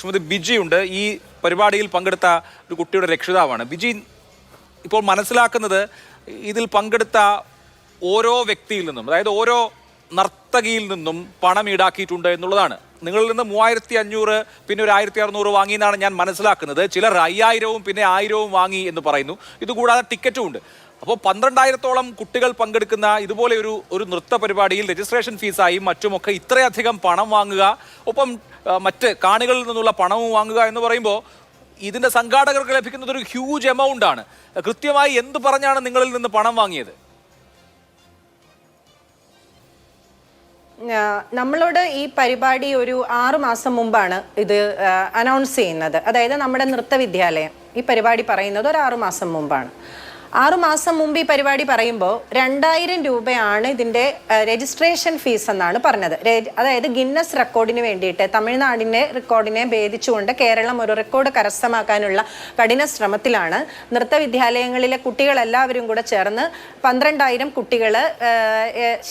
ശ്രീമതി ബിജി ഉണ്ട്. ഈ പരിപാടിയിൽ പങ്കെടുത്ത ഒരു കുട്ടിയുടെ രക്ഷിതാവാണ്. ബിജി, ഇപ്പോൾ മനസ്സിലാക്കുന്നത് ഇതിൽ പങ്കെടുത്ത ഓരോ വ്യക്തിയിൽ നിന്നും, അതായത് ഓരോ നർത്തകിയിൽ നിന്നും പണം ഈടാക്കിയിട്ടുണ്ട് എന്നുള്ളതാണ്. നിങ്ങളിൽ നിന്ന് 3500 പിന്നെ ഒരു 1600 വാങ്ങി എന്നാണ് ഞാൻ മനസ്സിലാക്കുന്നത്. ചിലർ 5000 പിന്നെ 1000 വാങ്ങി എന്ന് പറയുന്നു. ഇതുകൂടാതെ ടിക്കറ്റും ഉണ്ട്. അപ്പോൾ 12000-ഓളം കുട്ടികൾ പങ്കെടുക്കുന്ന ഇതുപോലെ ഒരു നൃത്ത പരിപാടിയിൽ രജിസ്ട്രേഷൻ ഫീസായും മറ്റുമൊക്കെ ഇത്രയധികം പണം വാങ്ങുക, ഒപ്പം മറ്റ് കാണികളിൽ നിന്നുള്ള പണവും വാങ്ങുക എന്ന് പറയുമ്പോൾ ഇതിൻ്റെ സംഘാടകർക്ക് ലഭിക്കുന്നത് ഒരു ഹ്യൂജ് എമൗണ്ട് ആണ്. കൃത്യമായി എന്ത് പറഞ്ഞാണ് നിങ്ങളിൽ നിന്ന് പണം വാങ്ങിയത്? നമ്മളോട് ഈ പരിപാടി ഒരു 6 മാസം മുമ്പാണ് ഇത് അനൗൺസ് ചെയ്യുന്നത്. അതായത് നമ്മുടെ നൃത്തവിദ്യാലയം ഈ പരിപാടി പറയുന്നത് ഒരു 6 മാസം മുമ്പാണ്. 6 മാസം മുമ്പ് ഈ പരിപാടി പറയുമ്പോൾ 2000 രൂപയാണ് ഇതിൻ്റെ രജിസ്ട്രേഷൻ ഫീസ് എന്നാണ് പറഞ്ഞത്. അതായത് ഗിന്നസ് റെക്കോർഡിന് വേണ്ടിയിട്ട് തമിഴ്നാടിൻ്റെ റെക്കോർഡിനെ ഭേദിച്ചുകൊണ്ട് കേരളം ഒരു റെക്കോർഡ് കരസ്ഥമാക്കാനുള്ള കഠിന ശ്രമത്തിലാണ്. നൃത്തവിദ്യാലയങ്ങളിലെ കുട്ടികളെല്ലാവരും കൂടെ ചേർന്ന് 12000 കുട്ടികൾ,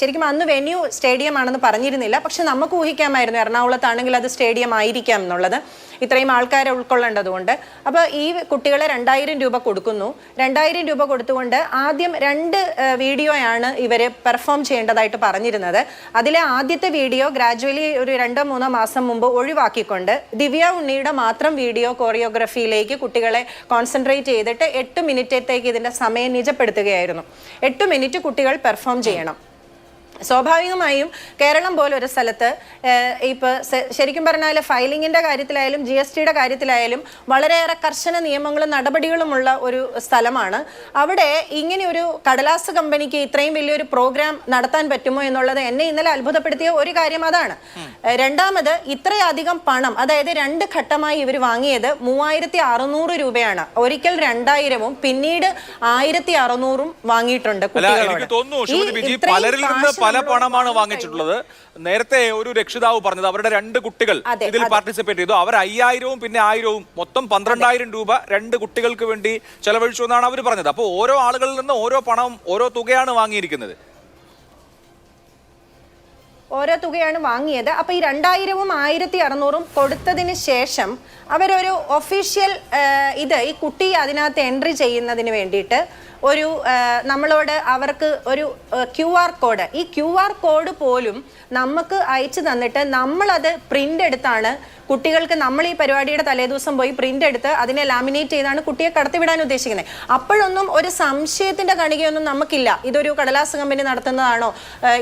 ശരിക്കും അന്ന് വെന്യൂ സ്റ്റേഡിയം ആണെന്ന് പറഞ്ഞിരുന്നില്ല, പക്ഷെ നമുക്ക് ഊഹിക്കാമായിരുന്നു എറണാകുളത്താണെങ്കിൽ അത് സ്റ്റേഡിയം ആയിരിക്കാം എന്നുള്ളത്, ഇത്രയും ആൾക്കാരെ ഉൾക്കൊള്ളേണ്ടതുകൊണ്ട്. അപ്പോൾ ഈ കുട്ടികളെ 2000 രൂപ കൊടുക്കുന്നു. 2000 രൂപ കൊടുത്തുകൊണ്ട് ആദ്യം 2 വീഡിയോയാണ് ഇവർ പെർഫോം ചെയ്യേണ്ടതായിട്ട് പറഞ്ഞിരുന്നത്. അതിലെ ആദ്യത്തെ വീഡിയോ ഗ്രാജുവലി ഒരു 2-3 മാസം മുമ്പ് ഒഴിവാക്കിക്കൊണ്ട് ദിവ്യ ഉണ്ണിയുടെ മാത്രം വീഡിയോ കോറിയോഗ്രഫിയിലേക്ക് കുട്ടികളെ കോൺസെൻട്രേറ്റ് ചെയ്തിട്ട് 8 മിനിറ്റത്തേക്ക് ഇതിൻ്റെ സമയം നിജപ്പെടുത്തുകയായിരുന്നു. 8 മിനിറ്റ് കുട്ടികൾ പെർഫോം ചെയ്യണം. സ്വാഭാവികമായും കേരളം പോലൊരു സ്ഥലത്ത് ഇപ്പോൾ ശരിക്കും പറഞ്ഞാൽ ഫയലിങ്ങിൻ്റെ കാര്യത്തിലായാലും GSTയുടെ കാര്യത്തിലായാലും വളരെയേറെ കർശന നിയമങ്ങളും നടപടികളുമുള്ള ഒരു സ്ഥലമാണ്. അവിടെ ഇങ്ങനെ ഒരു കടലാസ് കമ്പനിക്ക് ഇത്രയും വലിയൊരു പ്രോഗ്രാം നടത്താൻ പറ്റുമോ എന്നുള്ളത് എന്നെ ഇന്നലെ അത്ഭുതപ്പെടുത്തിയ ഒരു കാര്യം അതാണ്. രണ്ടാമത് ഇത്രയധികം പണം, അതായത് 2 ഘട്ടമായി ഇവർ വാങ്ങിയത് 3600 രൂപയാണ്. ഒരിക്കൽ 2000-ഉം പിന്നീട് 1600-ഉം വാങ്ങിയിട്ടുണ്ട് കുട്ടികളോട്. പല പണമാണ് വാങ്ങിച്ചിട്ടുള്ളത്. നേരത്തെ ഒരു രക്ഷിതാവ് പറഞ്ഞത് അവരുടെ 2 കുട്ടികൾ ഇതിൽ പാർട്ടിസിപ്പേറ്റ് ചെയ്തു. അവർ 5000-ഉം പിന്നെ 1000-ഉം മൊത്തം 12000 രൂപ 2 കുട്ടികൾക്ക് വേണ്ടി ചെലവഴിച്ചു എന്നാണ് അവർ പറഞ്ഞത്. അപ്പോൾ ഓരോ ആളുകളിൽ നിന്ന് ഓരോ പണം, ഓരോ തുകയാണ് വാങ്ങിയിരിക്കുന്നത്. ഓരോ തുകയാണ് വാങ്ങിയത്. അപ്പോൾ ഈ 2000-ഉം 1600-ഉം കൊടുത്തതിന് ശേഷം അവരൊരു ഒഫീഷ്യൽ ഈ കുട്ടി അതിനകത്ത് എൻട്രി ചെയ്യുന്നതിന് വേണ്ടിയിട്ട് ഒരു നമ്മളോട് അവർക്ക് ഒരു QR കോഡ്, ഈ QR കോഡ് പോലും നമുക്ക് അയച്ചു തന്നിട്ട് നമ്മളത് പ്രിൻ്റ് എടുത്താണ് കുട്ടികൾക്ക്, നമ്മൾ ഈ പരിപാടിയുടെ തലേദിവസം പോയി പ്രിൻ്റ് എടുത്ത് അതിനെ ലാമിനേറ്റ് ചെയ്താണ് കുട്ടിയെ കടത്തിവിടാൻ ഉദ്ദേശിക്കുന്നത്. അപ്പോഴൊന്നും ഒരു സംശയത്തിൻ്റെ കണികയൊന്നും നമുക്കില്ല. ഇതൊരു കടലാസ് കമ്പനി നടത്തുന്നതാണോ,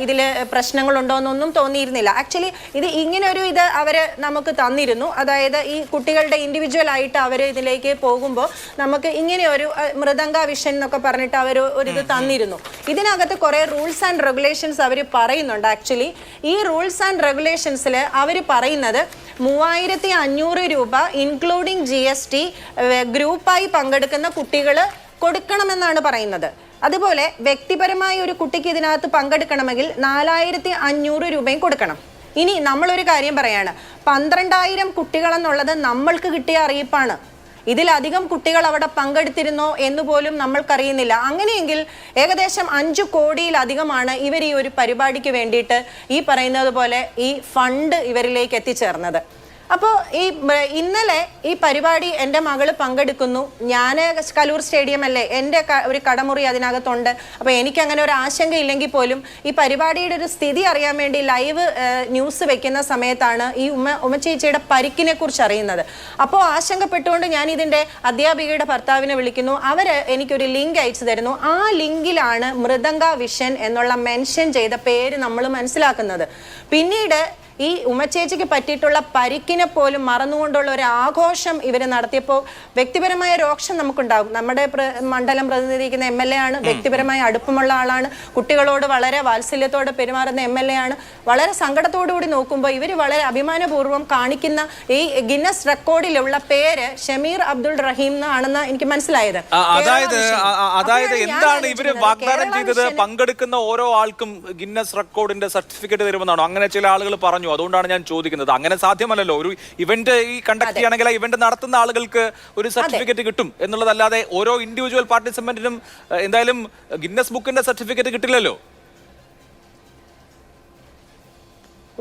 ഇതിൽ പ്രശ്നങ്ങളുണ്ടോ എന്നൊന്നും തോന്നിയിരുന്നില്ല. ആക്ച്വലി ഇത് ഇങ്ങനെ ഒരു ഇത് അവർ നമുക്ക് തന്നിരുന്നു. അതായത് ഈ കുട്ടികളുടെ ഇൻഡിവിജ്വൽ ആയിട്ട് അവർ ഇതിലേക്ക് പോകുമ്പോൾ നമുക്ക് ഇങ്ങനെ ഒരു മൃദംഗ വിഷൻ എന്നൊക്കെ പറഞ്ഞിട്ട് അവർ ഒരിത് തന്നിരുന്നു. ഇതിനകത്ത് കുറേ റൂൾസ് ആൻഡ് റെഗുലേഷൻസ് അവർ പറയുന്നുണ്ട്. ആക്ച്വലി ഈ റൂൾസ് ആൻഡ് റെഗുലേഷൻസിൽ അവർ പറയുന്നത് 3500 രൂപ ഇൻക്ലൂഡിങ് GST ഗ്രൂപ്പായി പങ്കെടുക്കുന്ന കുട്ടികൾ കൊടുക്കണമെന്നാണ് പറയുന്നത്. അതുപോലെ വ്യക്തിപരമായ ഒരു കുട്ടിക്ക് ഇതിനകത്ത് പങ്കെടുക്കണമെങ്കിൽ 4500 രൂപയും കൊടുക്കണം. ഇനി നമ്മളൊരു കാര്യം പറയാണ്, 12000 കുട്ടികളെന്നുള്ളത് നമ്മൾക്ക് കിട്ടിയ അറിയിപ്പാണ്. ഇതിലധികം കുട്ടികൾ അവിടെ പങ്കെടുത്തിരുന്നോ എന്ന് പോലും നമ്മൾക്കറിയുന്നില്ല. അങ്ങനെയെങ്കിൽ ഏകദേശം 5 കോടിയിലധികമാണ് ഇവർ ഈ ഒരു പരിപാടിക്ക് വേണ്ടിയിട്ട് ഈ പറയുന്നത് പോലെ ഈ ഫണ്ട് ഇവരിലേക്ക് എത്തിച്ചേർന്നത്. അപ്പോൾ ഇന്നലെ ഈ പരിപാടി എൻ്റെ മകള് പങ്കെടുക്കുന്നു. ഞാൻ കലൂർ സ്റ്റേഡിയം അല്ലേ, എൻ്റെ ഒരു കടമുറി അതിനകത്തുണ്ട്. അപ്പോൾ എനിക്കങ്ങനെ ഒരു ആശങ്കയില്ലെങ്കിൽ പോലും ഈ പരിപാടിയുടെ ഒരു സ്ഥിതി അറിയാൻ വേണ്ടി ലൈവ് ന്യൂസ് വെക്കുന്ന സമയത്താണ് ഈ ഉമ്മച്ചേച്ചിയുടെ പരിക്കിനെ കുറിച്ച് അറിയുന്നത്. അപ്പോൾ ആശങ്കപ്പെട്ടുകൊണ്ട് ഞാൻ ഇതിൻ്റെ അധ്യാപികയുടെ ഭർത്താവിനെ വിളിക്കുന്നു. അവർ എനിക്കൊരു ലിങ്ക് അയച്ചു തരുന്നു. ആ ലിങ്കിലാണ് മൃദംഗ വിഷൻ എന്നുള്ള മെൻഷൻ ചെയ്ത പേര് നമ്മൾ മനസ്സിലാക്കുന്നത്. പിന്നീട് ഈ ഉമ്മച്ചേച്ചിക്ക് പറ്റിയിട്ടുള്ള പരിക്കിനെ പോലും മറന്നുകൊണ്ടുള്ള ഒരു ആഘോഷം ഇവർ നടത്തിയപ്പോൾ വ്യക്തിപരമായ രോക്ഷം നമുക്കുണ്ടാകും. നമ്മുടെ മണ്ഡലം പ്രതിനിധിക്കുന്ന MLA ആണ്, വ്യക്തിപരമായ അടുപ്പമുള്ള ആളാണ്, കുട്ടികളോട് വളരെ വാത്സല്യത്തോടെ പെരുമാറുന്ന MLA ആണ്. വളരെ സങ്കടത്തോടുകൂടി നോക്കുമ്പോൾ ഇവർ വളരെ അഭിമാനപൂർവ്വം കാണിക്കുന്ന ഈ ഗിന്നസ് റെക്കോർഡിലുള്ള പേര് ഷമീർ അബ്ദുൾ റഹീം ആണെന്ന് എനിക്ക് മനസ്സിലായത്. അതായത് എന്താണ് ഇവര് വാഗ്ദാനം ചെയ്തത്? പങ്കെടുക്കുന്ന ഓരോ ആൾക്കും ഗിന്നസ് റെക്കോർഡിന്റെ സർട്ടിഫിക്കറ്റ് തരുമെന്നാണോ? അങ്ങനെ ചില ആളുകൾ പറഞ്ഞു. അതുകൊണ്ടാണ് ഞാൻ ചോദിക്കുന്നത്. അങ്ങനെ സാധ്യമല്ലല്ലോ. ഒരു ഇവന്റ് ഈ കണ്ടക്ട് ചെയ്യണമെങ്കിൽ ഇവന്റ് നടത്തുന്ന ആളുകൾക്ക് ഒരു സർട്ടിഫിക്കറ്റ് കിട്ടും എന്നുള്ളതല്ലാതെ ഓരോ ഇൻഡിവിജ്വൽ പാർട്ടിസിപ്പന്റിനും എന്തായാലും ഗിന്നസ് ബുക്കിന്റെ സർട്ടിഫിക്കറ്റ് കിട്ടില്ലല്ലോ.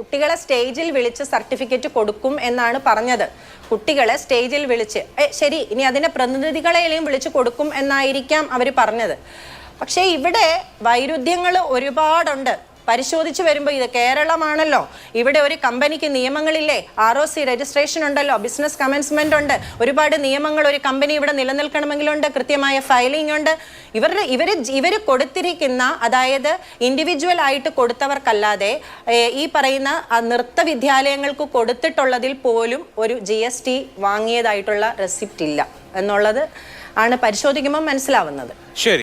കുട്ടികളെ സ്റ്റേജിൽ വിളിച്ച് സർട്ടിഫിക്കറ്റ് കൊടുക്കും എന്നാണ് പറഞ്ഞത്. കുട്ടികളെ സ്റ്റേജിൽ വിളിച്ച് ശരി, ഇനി അതിൻ്റെ പ്രതിനിധികളെയും വിളിച്ച് കൊടുക്കും എന്നായിരിക്കാം അവർ പറഞ്ഞത്. പക്ഷേ ഇവിടെ വൈരുദ്ധ്യങ്ങൾ ഒരുപാടുണ്ട്. പരിശോധിച്ച് വരുമ്പോൾ ഇത് കേരളമാണല്ലോ, ഇവിടെ ഒരു കമ്പനിക്ക് നിയമങ്ങളില്ലേ, ROC രജിസ്ട്രേഷൻ ഉണ്ടല്ലോ, ബിസിനസ് കമൻസ്മെന്റ് ഉണ്ട്, ഒരുപാട് നിയമങ്ങൾ ഒരു കമ്പനി ഇവിടെ നിലനിൽക്കണമെങ്കിലുണ്ട്, കൃത്യമായ ഫയലിംഗ് ഉണ്ട്. ഇവർ കൊടുത്തിരിക്കുന്ന, അതായത് ഇൻഡിവിജ്വൽ ആയിട്ട് കൊടുത്തവർക്കല്ലാതെ ഈ പറയുന്ന നൃത്ത വിദ്യാലയങ്ങൾക്ക് കൊടുത്തിട്ടുള്ളതിൽ പോലും ഒരു GST വാങ്ങിയതായിട്ടുള്ള റെസിപ്റ്റ് ഇല്ല എന്നുള്ളത് ആണ് പരിശോധിക്കുമ്പോൾ മനസ്സിലാവുന്നത്. ശരി.